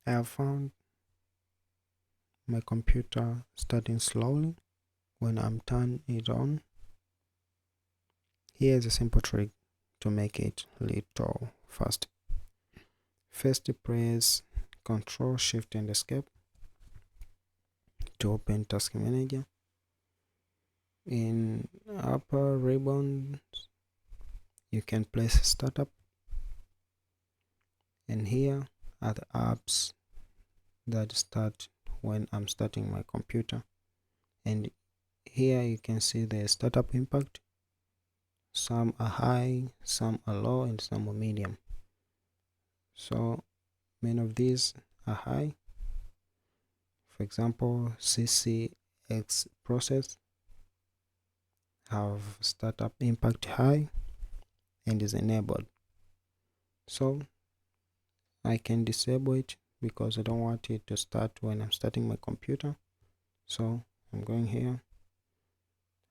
I have found my computer starting slowly when I'm turning it on. Here's a simple trick to make it little fast. First, press Ctrl Shift and Escape to open Task Manager. In upper ribbon, you can place Startup, and here are the apps that start when I'm starting my computer. And here you can see the startup impact. Some are high, some are low, and some are medium. So many of these are high. For example, CCX process have startup impact high and is enabled. So I can disable it because I don't want it to start when I'm starting my computer. So I'm going here,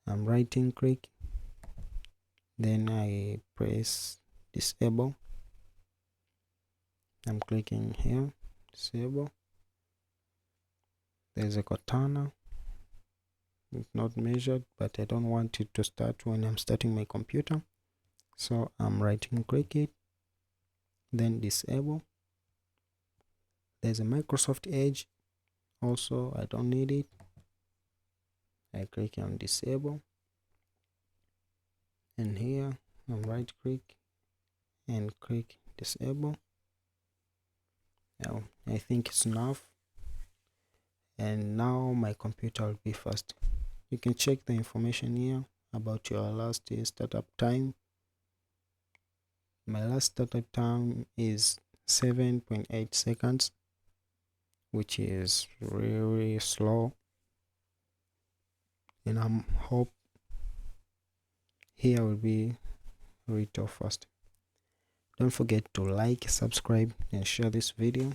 I'm right click, then I press disable. I'm clicking here, disable. There's a Cortana. It's not measured, but I don't want it to start when I'm starting my computer. So I'm right click it, then disable. There's a Microsoft Edge. Also, I don't need it. I click on disable. And here I'm right click and click disable. Now I think it's enough, and now my computer will be fast. You can check the information here about your last startup time. My last startup time is 7.8 seconds, which is really slow, and I hope here will be really fast. Don't forget to like, subscribe, and share this video.